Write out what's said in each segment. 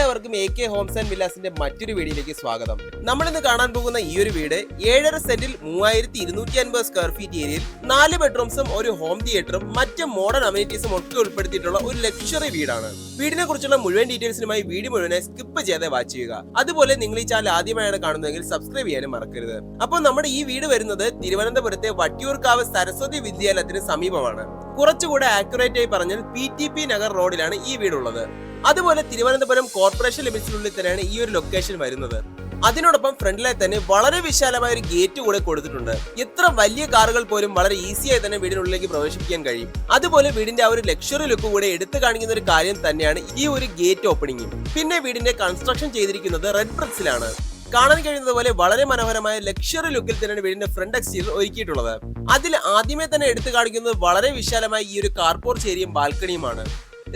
എല്ലാവർക്കും AK Holmes and വില്ലാസിന്റെ മറ്റൊരു വീഡിയോയിലേക്ക് സ്വാഗതം. നമ്മൾ ഇന്ന് കാണാൻ പോകുന്ന ഈ ഒരു വീട് 7.5 സെന്റിൽ 3250 സ്ക്വയർ ഫീറ്റ് ഏരിയയിൽ 4 ബെഡ്റൂംസും ഒരു ഹോം തിയേറ്ററും മറ്റ് മോഡേൺ അമ്യൂണിറ്റീസും ഒക്കെ ഉൾപ്പെടുത്തിയിട്ടുള്ള ഒരു ലക്ഷറി വീടാണ്. വീടിനെ കുറിച്ചുള്ള മുഴുവൻ ഡീറ്റെയിൽസിനുമായി വീഡിയോ മുഴുവനെ സ്കിപ്പ് ചെയ്യാതെ വാച്ച് ചെയ്യുക. അതുപോലെ നിങ്ങൾ ഈ ചാനൽ ആദ്യമായാണ് കാണുന്നതെങ്കിൽ സബ്സ്ക്രൈബ് ചെയ്യാനും മറക്കരുത്. അപ്പോൾ നമ്മുടെ ഈ വീട് വരുന്നത് തിരുവനന്തപുരത്തെ വട്ടിയൂർക്കാവ് സരസ്വതി വിദ്യാലയത്തിന് സമീപമാണ്. കുറച്ചുകൂടെ ആക്യുറേറ്റ് ആയി പറഞ്ഞാൽ PTP നഗർ റോഡിലാണ് ഈ വീടുള്ളത്. അതുപോലെ തിരുവനന്തപുരം കോർപ്പറേഷൻ ലിമിറ്റ്സിനുള്ളിൽ തന്നെയാണ് ഈ ഒരു ലൊക്കേഷൻ വരുന്നത്. അതിനോടൊപ്പം ഫ്രണ്ടിലായി തന്നെ വളരെ വിശാലമായ ഒരു ഗേറ്റ് കൂടെ കൊടുത്തിട്ടുണ്ട്. എത്ര വലിയ കാറുകൾ പോലും വളരെ ഈസിയായി തന്നെ വീടിനുള്ളിലേക്ക് പ്രവേശിപ്പിക്കാൻ കഴിയും. അതുപോലെ വീടിന്റെ ആ ഒരു ലക്ഷറി ലുക്ക് കൂടെ എടുത്തു കാണിക്കുന്ന ഒരു കാര്യം തന്നെയാണ് ഈ ഒരു ഗേറ്റ് ഓപ്പണിംഗ്. പിന്നെ വീടിന്റെ കൺസ്ട്രക്ഷൻ ചെയ്തിരിക്കുന്നത് റെഡ് ബ്രിക്സിലാണ്. കാണാൻ കഴിയുന്നത് പോലെ വളരെ മനോഹരമായ ലക്ഷറി ലുക്കിൽ തന്നെയാണ് വീടിന്റെ ഫ്രണ്ട് എക്സ്റ്റീരിയർ ഒരുക്കിയിട്ടുള്ളത്. അതിൽ ആദ്യമേ തന്നെ എടുത്തു കാണിക്കുന്നത് വളരെ വിശാലമായ ഈ ഒരു കാർ പോർച്ച് ഏരിയയും ബാൽക്കണിയുമാണ്.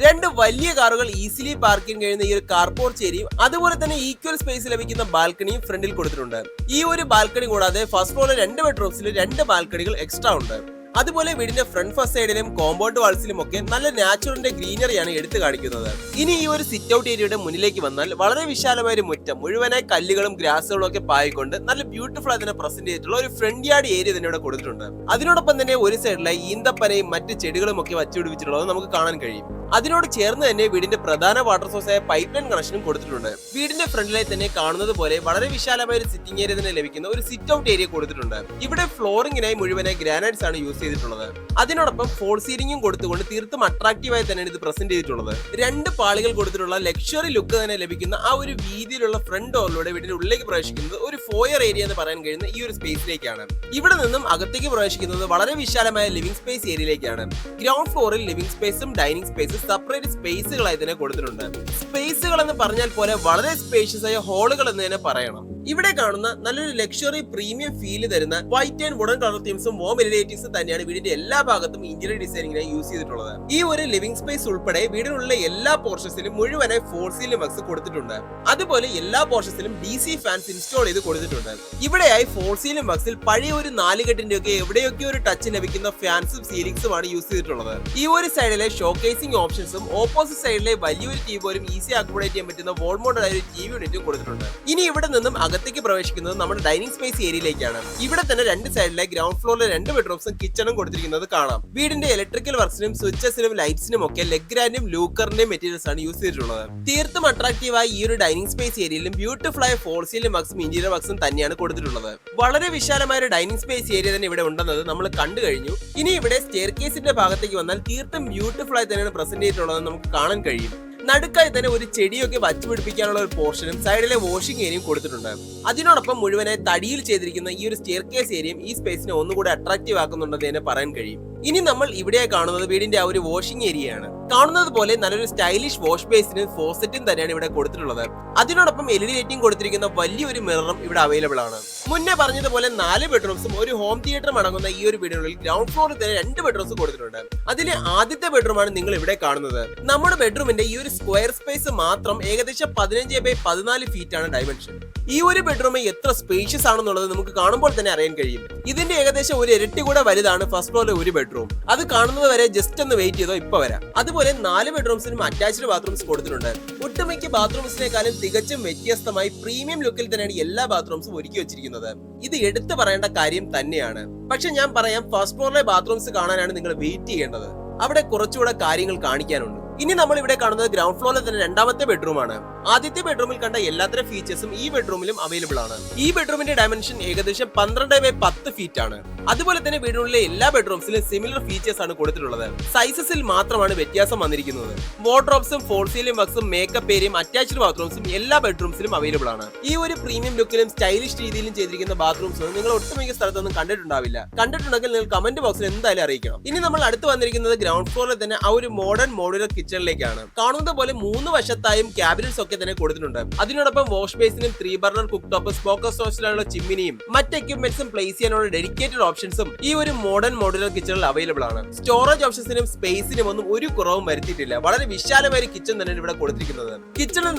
2 വലിയ കാറുകൾ ഈസിലി പാർക്ക് ചെയ്യാൻ കഴിയുന്ന ഈ ഒരു കാർ പോർച്ച് ഏരിയയും അതുപോലെ തന്നെ ഈക്വൽ സ്പേസ് ലഭിക്കുന്ന ബാൽക്കണിയും ഫ്രണ്ടിൽ കൊടുത്തിട്ടുണ്ട്. ഈ ഒരു ബാൽക്കണി കൂടാതെ ഫസ്റ്റ് ഫ്ലോറിലെ 2 ബെഡ്റൂംസിൽ 2 ബാൽക്കണികൾ എക്സ്ട്രാ ഉണ്ട്. അതുപോലെ വീടിന്റെ ഫ്രണ്ട് ഫസൈഡിലും കോമ്പൗണ്ട് വാൾസിലും ഒക്കെ നല്ല നാച്ചുറലിന്റെ ഗ്രീനറിയാണ് എടുത്തു കാണിക്കുന്നത്. ഇനി ഈ ഒരു സിറ്റ് ഔട്ട് ഏരിയയുടെ മുന്നിലേക്ക് വന്നാൽ വളരെ വിശാലമായ ഒരു മുറ്റം മുഴുവനായി കല്ലുകളും ഗ്രാസുകളും ഒക്കെ പായിക്കൊണ്ട് നല്ല ബ്യൂട്ടിഫുൾ ആയി തന്നെ പ്രസന്റ് ചെയ്തിട്ടുള്ള ഒരു ഫ്രണ്ട് യാർഡ് ഏരിയ തന്നെ ഇവിടെ കൊടുത്തിട്ടുണ്ട്. അതിനോടൊപ്പം തന്നെ ഒരു സൈഡിലായി ഈന്തപ്പനയും മറ്റ് ചെടികളും ഒക്കെ വച്ചുപിടിപ്പിച്ചിട്ടുള്ളത് നമുക്ക് കാണാൻ കഴിയും. അതിനോട് ചേർന്ന് തന്നെ വീടിന്റെ പ്രധാന വാട്ടർ സോഴ്സായ പൈപ്പ് ലൈൻ കണക്ഷനും കൊടുത്തിട്ടുണ്ട്. വീടിന്റെ ഫ്രണ്ടിലായി തന്നെ കാണുന്നത് പോലെ വളരെ വിശാലമായ ഒരു സിറ്റിംഗ് ഏരിയ തന്നെ ലഭിക്കുന്ന ഒരു സിറ്റ് ഔട്ട് ഏരിയ കൊടുത്തിട്ടുണ്ട്. ഇവിടെ ഫ്ലോറിംഗിനായി മുഴുവനായി ഗ്രാനൈറ്റ്സ് ആണ് യൂസ് ചെയ്തിട്ടുള്ളത്. അതിനോടൊപ്പം ഫോൾ സീലിംഗും കൊടുത്തുകൊണ്ട് തീർത്തും അട്രാക്റ്റീവായി തന്നെയാണ് ഇത് പ്രസന്റ് ചെയ്തിട്ടുള്ളത്. 2 പാളികൾ കൊടുത്തിട്ടുള്ള ലക്ഷറി ലുക്ക് തന്നെ ലഭിക്കുന്ന ആ ഒരു വീതിയിലുള്ള ഫ്രണ്ട് ഡോറിലൂടെ വീടിന്റെ ഉള്ളിലേക്ക് പ്രവേശിക്കുന്നത് ഒരു ഫോയർ ഏരിയ എന്ന് പറയാൻ കഴിയുന്ന ഈ ഒരു സ്പേസിലേക്കാണ്. ഇവിടെ നിന്നും അകത്തേക്ക് പ്രവേശിക്കുന്നത് വളരെ വിശാലമായ ലിവിംഗ് സ്പേസ് ഏരിയയിലേക്കാണ്. ഗ്രൗണ്ട് ഫ്ലോറിൽ ലിവിംഗ് സ്പേസും ഡൈനിങ് സ്പേസും സെപ്പറേറ്റ് സ്പേസുകളായി തന്നെ കൊടുത്തിട്ടുണ്ട്. സ്പേസുകൾ എന്ന് പറഞ്ഞാൽ പോലെ വളരെ സ്പേഷ്യസ് ആയ ഹോളുകൾ എന്ന് തന്നെ പറയണം. ഇവിടെ കാണുന്ന നല്ലൊരു ലക്ഷറി പ്രീമിയം ഫീൽ തരുന്ന വൈറ്റ് ആൻഡ് വുഡൻ കളർ തീംസും വോം എലിവേറ്റീവ്സും തന്നെയാണ് വീടിന്റെ എല്ലാ ഭാഗത്തും ഇന്റീരിയർ ഡിസൈനിങ്ങിനായി യൂസ് ചെയ്തിട്ടുള്ളത്. ഈ ഒരു ലിവിംഗ് സ്പേസ് ഉൾപ്പെടെ വീടിനുള്ള എല്ലാ പോർഷൻസിലും മുഴുവനായി ഫോൾ സീലിംഗ് വർക്ക്സ് കൊടുത്തിട്ടുണ്ട്. അതുപോലെ എല്ലാ പോർഷൻസിലും DC ഫാൻസ് ഇൻസ്റ്റാൾ ചെയ്ത് കൊടുത്തിട്ടുണ്ട്. ഇവിടെയായി ഫോൾ സീലിംഗ് വർക്ക്സിൽ പഴയ ഒരു 4 കെട്ടിന്റെ ഒക്കെ എവിടെയൊക്കെ ഒരു ടച്ച് ലഭിക്കുന്ന ഫാൻസും സീലിംഗ്സും ആണ് യൂസ് ചെയ്തിട്ടുള്ളത്. ഈ ഒരു സൈഡിലെ ഷോക്കേസിംഗ് ഓപ്ഷൻസും ഓപ്പോസിറ്റ് സൈഡിലെ വലിയൊരു TV പോലും ഈസി അക്കോമഡേറ്റ് ചെയ്യാൻ പറ്റുന്ന വോൾ മൗണ്ടഡ് ആയ ഒരു TV യൂണിറ്റും കൊടുത്തിട്ടുണ്ട്. ഇനി ഇവിടെ നിന്നും അകത്തേക്ക് പ്രവേശിക്കുന്നത് നമ്മുടെ ഡൈനിങ് സ്പേസ് ഏരിയയിലേക്കാണ്. ഇവിടെ തന്നെ 2 സൈഡിലെ ഗ്രൗണ്ട് ഫ്ലോറിലെ 2 ബെഡ്റൂംസും കിച്ചണും കൊടുത്തിരിക്കുന്നത് കാണാം. വീടിന്റെ ഇലക്ട്രിക്കൽ വർക്സിനും സ്വിച്ചസിനും ലൈറ്റ്സിനും ഒക്കെ ലെഗ്രാൻഡും ലൂക്കറിന്റെയും മെറ്റീരിയൽസ് ആണ് യൂസ് ചെയ്തിട്ടുള്ളത്. തീർത്തും അട്രാക്റ്റീവായ ഈ ഒരു ഡൈനിങ് സ്പേസ് ഏരിയയിലും ബ്യൂട്ടിഫുൾ ആയ ഫോൾ സീലിംഗ് വർക്സും ഇന്റീരിയർ വർക്സും തന്നെയാണ് കൊടുത്തിട്ടുള്ളത്. വളരെ വിശാലമായ ഒരു ഡൈനിങ് സ്പേസ് ഏരിയ തന്നെ ഇവിടെ ഉണ്ടെന്നത് നമ്മൾ കണ്ടു കഴിഞ്ഞു. ഇനി ഇവിടെ സ്റ്റെയർകേസിന്റെ ഭാഗത്തേക്ക് വന്നാൽ തീർത്തും ബ്യൂട്ടിഫുൾ ആയി തന്നെയാണ് പ്രസന്റ് ചെയ്തിട്ടുള്ളത് നമുക്ക് കാണാൻ കഴിയും. നടുക്കായി തന്നെ ഒരു ചെടിയൊക്കെ വച്ചുപിടിപ്പിക്കാനുള്ള ഒരു പോർഷനും സൈഡിലെ വാഷിംഗ് ഏരിയയും കൊടുത്തിട്ടുണ്ട്. അതിനോടൊപ്പം മുഴുവനായി തടിയിൽ ചെയ്തിരിക്കുന്ന ഈ ഒരു സ്റ്റെയർകേസ് ഏരിയയും ഈ സ്പേസിനെ ഒന്നുകൂടി അട്രാക്റ്റീവ് ആക്കുന്നുണ്ടെന്ന് തന്നെ പറയാൻ കഴിയും. ഇനി നമ്മൾ ഇവിടെയായി കാണുന്നത് വീടിന്റെ ആ ഒരു വാഷിംഗ് ഏരിയയാണ്. കാണുന്നത് പോലെ നല്ലൊരു സ്റ്റൈലിഷ് വാഷ് ബേസിനും ഫോസറ്റും തന്നെയാണ് ഇവിടെ കൊടുത്തിട്ടുള്ളത്. അതിനോടൊപ്പം LED ലൈറ്റിംഗ് കൊടുത്തിരിക്കുന്ന വലിയൊരു മിററും ഇവിടെ അവൈലബിൾ ആണ്. മുന്നേ പറഞ്ഞതുപോലെ 4 ബെഡ്റൂംസും ഒരു ഹോം തിയേറ്ററും അടങ്ങുന്ന ഈ ഒരു വീടിനുള്ളിൽ ഗ്രൗണ്ട് ഫ്ലോറിൽ തന്നെ 2 ബെഡ്റൂംസ് കൊടുത്തിട്ടുണ്ട്. അതിലെ ആദ്യത്തെ ബെഡ്റൂമാണ് നിങ്ങൾ ഇവിടെ കാണുന്നത്. നമ്മുടെ ബെഡ്റൂമിന്റെ ഈ ഒരു സ്ക്വയർ സ്പേസ് മാത്രം ഏകദേശം 15x14 ഫീറ്റ് ആണ് ഡയമെൻഷൻ. ഈ ഒരു ബെഡ്റൂം എത്ര സ്പേഷ്യസ് ആണെന്നുള്ളത് നമുക്ക് കാണുമ്പോൾ തന്നെ അറിയാൻ കഴിയും. ഇതിന്റെ ഏകദേശം ഒരു ഇരട്ടി കൂടെ വലുതാണ് ഫസ്റ്റ് ഫ്ലോറിലെ ഒരു ബെഡ്റൂം. അത് കാണുന്നത് വരെ ജസ്റ്റ് ഒന്ന് വെയിറ്റ് ചെയ്തോ, ഇപ്പൊ വരാം. അതുപോലെ 4 ബെഡ്റൂംസിനും അറ്റാച്ച്ഡ് ബാത്റൂംസ് കൊടുത്തിട്ടുണ്ട്. ഒട്ടുമിക്ക ബാത്റൂംസിനേക്കാളും തികച്ചും വ്യത്യസ്തമായി പ്രീമിയം ലുക്കിൽ തന്നെയാണ് എല്ലാ ബാത്റൂംസും ഒരുക്കി വെച്ചിരിക്കുന്നത്. ഇത് എടുത്തു പറയേണ്ട കാര്യം തന്നെയാണ്. പക്ഷെ ഞാൻ പറയാം, ഫസ്റ്റ് ഫ്ലോറിലെ ബാത്റൂംസ് കാണാനാണ് നിങ്ങൾ വെയിറ്റ് ചെയ്യേണ്ടത്. അവിടെ കുറച്ചുകൂടെ കാര്യങ്ങൾ കാണിക്കാനുണ്ട്. ഇനി നമ്മൾ ഇവിടെ കാണുന്നത് ഗ്രൗണ്ട് ഫ്ലോറിൽ തന്നെ 2ാമത്തെ ബെഡ്റൂമാണ്. ആദ്യത്തെ ബെഡ്റൂമിൽ കണ്ട എല്ലാത്തരം ഫീച്ചേഴ്സും ഈ ബെഡ്റൂമിലും അവൈലബിൾ ആണ്. ഈ ബെഡ്റൂമിന്റെ ഡയമെൻഷൻ ഏകദേശം 12x10 ഫീറ്റ് ആണ്. അതുപോലെ തന്നെ വീടിനുള്ളിലെ എല്ലാ ബെഡ്റൂംസിലും സിമിലർ ഫീച്ചേഴ്സ് ആണ് കൊടുത്തിട്ടുള്ളത്. സൈസസിൽ മാത്രമാണ് വ്യത്യാസം വന്നിരിക്കുന്നത്. വാർഡ്രോബ്സും ഫോൾ സീലിംഗ് വർക്സും മേക്കപ്പ് ഏരിയയും അറ്റാച്ച്ഡ് ബാത്റൂംസും എല്ലാ ബെഡ്റൂംസിലും അവൈലബിൾ ആണ്. ഈ ഒരു പ്രീമിയം ലുക്കിലും സ്റ്റൈലിഷ് രീതിയിലും ചെയ്തിരിക്കുന്ന ബാത്റൂംസ് നിങ്ങൾ ഒട്ടുമിക്ക സ്ഥലത്തൊന്നും കണ്ടിട്ടുണ്ടാവില്ല. കണ്ടിട്ടുണ്ടെങ്കിൽ നിങ്ങൾ കമന്റ് ബോക്സിൽ എന്തായാലും അറിയിക്കണം. ഇനി നമ്മൾ അടുത്ത് വന്നിരിക്കുന്നത് ഗ്രൗണ്ട് ഫ്ലോറിൽ തന്നെ ആ ഒരു മോഡേൺ മോഡുലർ കിച്ചണിലേക്കാണ്. കാണുന്നത് പോലെ 3 വശത്തായും ക്യാബിനറ്റ്സ് ഒക്കെ തന്നെ കൊടുത്തിട്ടുണ്ട്. അതിനോടൊപ്പം വാഷ് ബേസിനും 3 ബർണർ കുക്ക് ടോപ്പ്, സ്മോക്കർ സ്റ്റോറേജിലുള്ള ചിമ്മിനിയും മറ്റ് എക്യുപ്മെന്റ്സും പ്ലേസ് ചെയ്യാനുള്ള ഡെഡിക്കേറ്റഡ് ഓപ്ഷൻസും ഈ ഒരു മോഡേൺ മോഡുലർ കിച്ചണിൽ അവൈലബിൾ ആണ്. സ്റ്റോറേജ് ഓപ്ഷൻസിനും സ്പേസിനും ഒന്നും ഒരു കുറവും വരുത്തിയിട്ടില്ല. വളരെ വിശാലമായ ഒരു കിച്ചൺ തന്നെയാണ് ഇവിടെ കൊടുത്തിരിക്കുന്നത്. കിച്ചണിൽ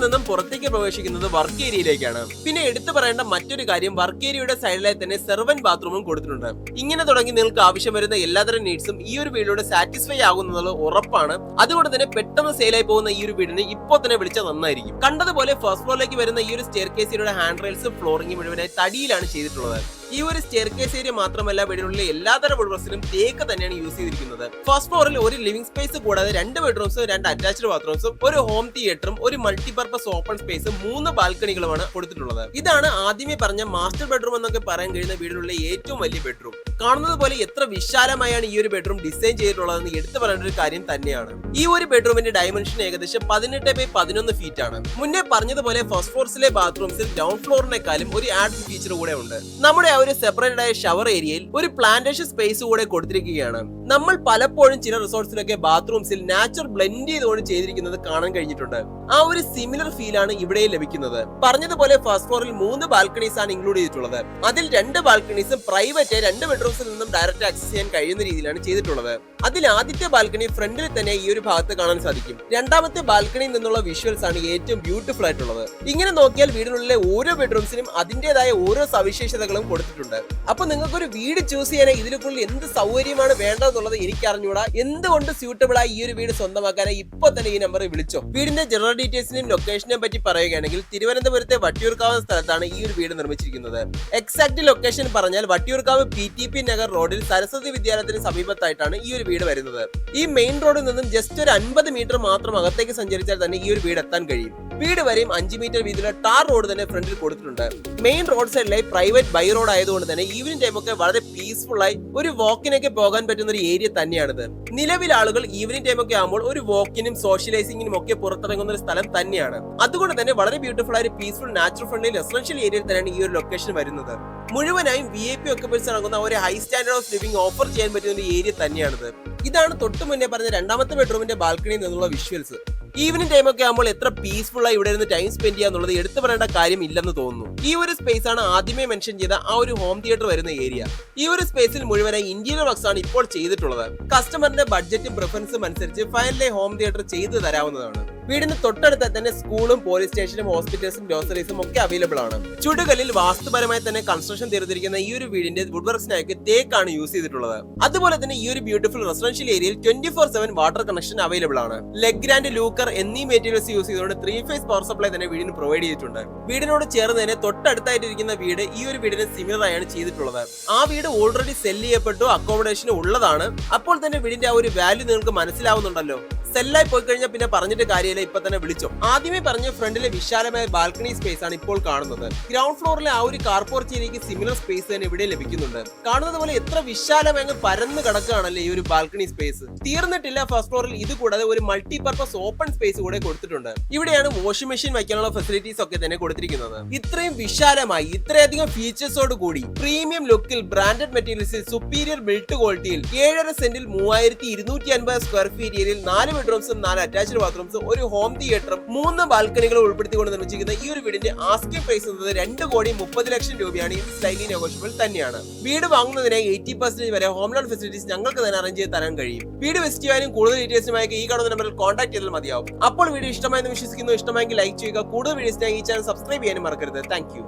നിന്നും പുറത്തേക്ക് പ്രവേശിക്കുന്നത് വർക്ക് ഏരിയയിലേക്കാണ്. പിന്നെ എടുത്തു പറയേണ്ട മറ്റൊരു കാര്യം, വർക്ക് ഏരിയയുടെ സൈഡിലായി തന്നെ സെർവന്റ് ബാത്റൂമും കൊടുത്തിട്ടുണ്ട്. ഇങ്ങനെ തുടങ്ങി നിങ്ങൾക്ക് ആവശ്യം വരുന്ന എല്ലാതരം നീഡ്സും ഈ ഒരു വീടിലൂടെ സാറ്റിസ്ഫൈ ആകുന്നത് ഉറപ്പാണ്. അതുകൊണ്ട് തന്നെ പെട്ടെന്ന് സെയിലായി പോകുന്ന ഈ ഒരു വീടിന് ഇപ്പോൾ തന്നെ വിളിച്ചാൽ നന്നായിരിക്കും. കണ്ടതുപോലെ ഫസ്റ്റ് ഫ്ലോറിലേക്ക് വരുന്ന ഈ ഒരു സ്റ്റെയർ കേസ് ഏരിയയുടെ ഹാൻഡ് റെയിൽസും ഫ്ലോറിംഗ് മുഴുവനായി തടിയിലാണ് ചെയ്തിട്ടുള്ളത്. ഈ ഒരു സ്റ്റെയർ കേസ് ഏരിയ മാത്രമല്ല വീടിനുള്ള എല്ലാതരം വുഡ്വർക്സിലും തേക്ക് തന്നെയാണ് യൂസ് ചെയ്തിരിക്കുന്നത്. ഫസ്റ്റ് ഫ്ലോറിൽ ഒരു ലിവിംഗ് സ്പേസ് കൂടാതെ 2 ബെഡ്റൂംസും 2 അറ്റാച്ച്ഡ് ബാത്റൂംസും ഒരു ഹോം തിയേറ്ററും ഒരു മൾട്ടിപർപ്പസ് ഓപ്പൺ സ്പേസും 3 ബാൽക്കണികളുമാണ് കൊടുത്തിട്ടുള്ളത്. ഇതാണ് ആദ്യമേ പറഞ്ഞ മാസ്റ്റർ ബെഡ്റൂം എന്നൊക്കെ പറയാൻ കഴിയുന്ന വീടിനുള്ള ഏറ്റവും വലിയ ബെഡ്റൂം. കാണുന്നത് പോലെ എത്ര വിശാലമായാണ് ഈ ഒരു ബെഡ്റൂം ഡിസൈൻ ചെയ്തിട്ടുള്ളതെന്ന് എടുത്തു പറയേണ്ട ഒരു കാര്യം തന്നെയാണ്. ഈ ഒരു ബെഡ്റൂമിന്റെ ഡയമെൻഷൻ ഏകദേശം 18x11 ഫീറ്റ് ആണ്. മുന്നേ പറഞ്ഞതുപോലെ ഫസ്റ്റ് ഫ്ലോർസിലെ ബാത്റൂംസിൽ ഗ്രൗണ്ട് ഫ്ലോറിനേക്കാളും ഒരു ആഡ് ഫീച്ചർ കൂടെ ഉണ്ട്. നമ്മുടെ ഒരു സെപ്പറേറ്റഡ് ആയ ഷവർ ഏരിയയിൽ ഒരു പ്ലാന്റേഷൻ സ്പേസ് കൂടെ കൊടുത്തിരിക്കുകയാണ്. നമ്മൾ പലപ്പോഴും ചില റിസോർട്ട്സിലൊക്കെ ബാത്റൂംസിൽ നാച്ചുറൽ ബ്ലെൻഡ് ചെയ്തുകൊണ്ട് ചെയ്തിരിക്കുന്നത് കാണാൻ കഴിഞ്ഞിട്ടുണ്ട്. ആ ഒരു സിമിലർ ഫീൽ ആണ് ഇവിടെ ലഭിക്കുന്നത്. പറഞ്ഞതുപോലെ ഫസ്റ്റ് ഫ്ലോറിൽ 3 ബാൽക്കണീസ് ആണ് ഇൻക്ലൂഡ് ചെയ്തിട്ടുള്ളത്. അതിൽ 2 ബാൽക്കണീസും പ്രൈവറ്റ് 2 ബെഡ്റൂംസിൽ നിന്നും ഡയറക്റ്റ് ആക്സസ് ചെയ്യാൻ കഴിയുന്ന രീതിയിലാണ് ചെയ്തിട്ടുള്ളത്. അതിൽ ആദ്യത്തെ ബാൽക്കണി ഫ്രണ്ടിൽ തന്നെ ഈ ഒരു ഭാഗത്ത് കാണാൻ സാധിക്കും. രണ്ടാമത്തെ ബാൽക്കണിയിൽ നിന്നുള്ള വിഷ്വൽസ് ആണ് ഏറ്റവും ബ്യൂട്ടിഫുൾ ആയിട്ടുള്ളത്. ഇങ്ങനെ നോക്കിയാൽ വീടിനുള്ളിലെ ഓരോ ബെഡ്റൂംസിനും അതിന്റേതായ ഓരോ സവിശേഷതകളും കൊടുത്തിട്ടുണ്ട്. അപ്പൊ നിങ്ങൾക്ക് ഒരു വീട് ചൂസ് ചെയ്യാൻ ഇതിൽ കൂടുതൽ എന്ത് സൗകര്യമാണ് വേണ്ടതെന്നുള്ളത് എനിക്ക് അറിഞ്ഞൂടാ. എന്തുകൊണ്ട് സ്യൂട്ടബിൾ ആയി ഈ ഒരു വീട് സ്വന്തമാക്കാനായി ഇപ്പൊ തന്നെ ഈ നമ്പറിൽ വിളിച്ചോ. വീടിന്റെ ജനറൽ ഡീറ്റെയിൽസിനെയും ലൊക്കേഷനെയും പറ്റി പറയുകയാണെങ്കിൽ തിരുവനന്തപുരത്തെ വട്ടിയൂർക്കാവ് സ്ഥലത്താണ് ഈ ഒരു വീട് നിർമ്മിച്ചിരിക്കുന്നത്. എക്സാക്ട് ലൊക്കേഷൻ പറഞ്ഞാൽ വട്ടിയൂർക്കാവ് PTP നഗർ റോഡിൽ സരസ്വതി വിദ്യാലയത്തിന് സമീപത്തായിട്ടാണ് ഈ ഒരു വീട് വരുന്നത്. ഈ മെയിൻ റോഡിൽ നിന്നും ജസ്റ്റ് ഒരു 50 മീറ്റർ മാത്രം അകത്തേക്ക് സഞ്ചരിച്ചാൽ തന്നെ ഈ ഒരു വീട് എത്താൻ കഴിയും. വീട് വരെയും 5 മീറ്റർ വീതിയിലുള്ള ടാർ റോഡ് തന്നെ ഫ്രണ്ടിൽ കൊടുത്തിട്ടുണ്ട്. മെയിൻ റോഡ് സൈഡിലായി പ്രൈവറ്റ് ബൈ റോഡ് ആയതുകൊണ്ട് തന്നെ ഈവനിംഗ് ടൈം ഒക്കെ വളരെ പീസ്ഫുൾ ആയി ഒരു വാക്കിനൊക്കെ പോകാൻ പറ്റുന്ന ഒരു ഏരിയ തന്നെയാണിത്. നിലവിൽ ആളുകൾ ഈവനിംഗ് ടൈം ഒക്കെ ആകുമ്പോൾ ഒരു വാക്കിനും സോഷ്യലൈസിംഗിനും ഒക്കെ പുറത്തിറങ്ങുന്ന ഒരു സ്ഥലം തന്നെയാണ്. അതുകൊണ്ട് തന്നെ വളരെ ബ്യൂട്ടിഫുൾ ആയ ഒരു പീസ്ഫുൾ നാച്ചുറൽ ഫ്രണ്ട്ലി റെസിഡൻഷ്യൽ ഏരിയയിൽ തന്നെയാണ് ഈ ഒരു ലൊക്കേഷൻ വരുന്നത്. മുഴുവനായും VIP ഒക്കുപേഴ്സ് അടങ്ങുന്ന ഒരു high standard of living offer ചെയ്യാൻ പറ്റുന്ന ഒരു ഏരിയ തന്നെയാണിത്. ഇതാണ് തൊട്ട് മുന്നേ പറഞ്ഞ രണ്ടാമത്തെ ബെഡ്റൂമിന്റെ ബാൽക്കണിയിൽ നിന്നുള്ള വിഷ്വൽസ്. ഈവനിംഗ് ടൈം ഒക്കെ ആകുമ്പോൾ എത്ര പീസ്ഫുൾ ആയി ഇവിടെ ഇരുന്ന് ടൈം സ്പെൻഡ് ചെയ്യാന്നുള്ളത് എടുത്തു പറയേണ്ട കാര്യം ഇല്ലെന്ന് തോന്നുന്നു. ഈ ഒരു സ്പേസ് ആണ് ആദ്യമേ മെൻഷൻ ചെയ്ത ആ ഒരു ഹോം തിയേറ്റർ വരുന്ന ഏരിയ. ഈ ഒരു സ്പേസിൽ മുഴുവനായി ഇന്റീരിയർ വർക്ക്സ് ആണ് ഇപ്പോൾ ചെയ്തിട്ടുള്ളത്. കസ്റ്റമറിന്റെ ബഡ്ജറ്റും പ്രിഫറൻസും അനുസരിച്ച് ഫൈനലി ഹോം തിയേറ്റർ ചെയ്തു തരാവുന്നതാണ്. വീടിന് തൊട്ടടുത്ത് തന്നെ സ്കൂളും പോലീസ് സ്റ്റേഷനും ഹോസ്പിറ്റൽസും ഗ്രോസറീസും ഒക്കെ അവൈലബിൾ ആണ്. ചുടുകല്ലിൽ വാസ്തുപരമായി തന്നെ കൺസ്ട്രക്ഷൻ തീർത്തിരിക്കുന്ന ഈ ഒരു വീടിന്റെ വുഡ് വർക്സിനായി തേക്കാണ് യൂസ് ചെയ്തിട്ടുള്ളത്. അതുപോലെ തന്നെ ഈ ഒരു ബ്യൂട്ടിഫുൾ റെസിഡൻഷ്യൽ ഏരിയയിൽ 24/7 വാട്ടർ കണക്ഷൻ അവൈലബിൾ ആണ്. ലെഗ്രാൻഡ് ലൂക്കർ എന്നീ മെറ്റീരിയൽസ് യൂസ് ചെയ്തുകൊണ്ട് 3 ഫേസ് പവർ സപ്ലൈ തന്നെ വീടിന് പ്രൊവൈഡ് ചെയ്തിട്ടുണ്ട്. വീടിനോട് ചേർന്ന് തന്നെ തൊട്ടടുത്തായിട്ടിരിക്കുന്ന വീട് ഈ ഒരു വീടിന് സിമിലർ ആയാണ് ചെയ്തിട്ടുള്ളത്. ആ വീട് ഓൾറെഡി സെല് ചെയ്യപ്പെട്ടു, അക്കോമഡേഷൻ ഉള്ളതാണ്. അപ്പോൾ തന്നെ വീടിന്റെ ആ ഒരു വാല്യൂ നിങ്ങൾക്ക് മനസ്സിലാവുന്നുണ്ടല്ലോ. സെല്ലായി പോയി കഴിഞ്ഞാൽ പിന്നെ പറഞ്ഞിട്ട് കാര്യമില്ല, ഇപ്പൊ തന്നെ വിളിച്ചോ. ആദ്യമേ പറഞ്ഞ ഫ്രണ്ടിലെ വിശാലമായ ബാൽക്കണി സ്പേസ് ആണ് ഇപ്പോൾ കാണുന്നത്. ഗ്രൗണ്ട് ഫ്ലോറിലെ ആ ഒരു കാർ പോർച്ചിലേക്ക് സിമിലർ സ്പേസ് തന്നെ ഇവിടെ ലഭിക്കുന്നുണ്ട്. കാണുന്നത് പോലെ എത്ര വിശാലമായി പരന്ന് കിടക്കുകയാണല്ലേ ഈ ഒരു ബാൽക്കണി സ്പേസ്. തീർന്നിട്ടില്ല, ഫസ്റ്റ് ഫ്ലോറിൽ ഇത് കൂടാതെ ഒരു മൾട്ടിപർപ്പസ് ഓപ്പൺ സ്പേസ് കൂടെ കൊടുത്തിട്ടുണ്ട്. ഇവിടെയാണ് വാഷിംഗ് മെഷീൻ വയ്ക്കാനുള്ള ഫെസിലിറ്റീസ് ഒക്കെ തന്നെ കൊടുത്തിരിക്കുന്നത്. ഇത്രയും വിശാലമായി ഇത്രയധികം ഫീച്ചേഴ്സോട് കൂടി പ്രീമിയം ലുക്കിൽ ബ്രാൻഡഡ് മെറ്റീരിയൽസിൽ സുപ്പീരിയർ ബിൽഡ് ക്വാളിറ്റിയിൽ 7.5 സെന്റിൽ 3250 സ്ക്വയർ ഫീറ്റ് ഏരിയയിൽ 4 ബെഡ്റൂംസും 4 അറ്റാച്ച്ഡ് ബാത്റൂംസും ഒരു ഹോം തിയേറ്ററും 3 ബാൽക്കണികളും ഉൾപ്പെടുത്തിക്കൊണ്ട് നിർമ്മിച്ചിരിക്കുന്ന ഈ ഒരു വീടിന്റെ ആസ്കിംഗ് പ്രൈസ് എന്നത് 2,30,00,000 രൂപയാണ്. ഇത് സ്ലൈറ്റ്ലി നെഗോഷ്യബിൾ തന്നെയാണ്. വീട് വാങ്ങുന്നതിന് 80% വരെ ഹോം ലോൺ ഫെസിലിറ്റീസ് ഞങ്ങൾക്ക് തന്നെ അറേഞ്ച് ചെയ്ത് തരാൻ കഴിയും. വീട് വിസിറ്റ് ചെയ്യാനും കൂടുതൽ ഡീറ്റെയിൽസുമായി ഈ കാണുന്ന നമ്പറിൽ കോൺടാക്ട് ചെയ്താൽ മതിയാവും. അപ്പോൾ വീഡിയോ ഇഷ്ടമായെന്ന് വിശ്വസിക്കുന്നു. ഇഷ്ടമായെങ്കിൽ ലൈക്ക് ചെയ്യുക. കൂടുതൽ വീഡിയോസിനായി ഈ ചാനൽ സബ്സ്ക്രൈബ് ചെയ്യാനും മറക്കരുത്. Thank you.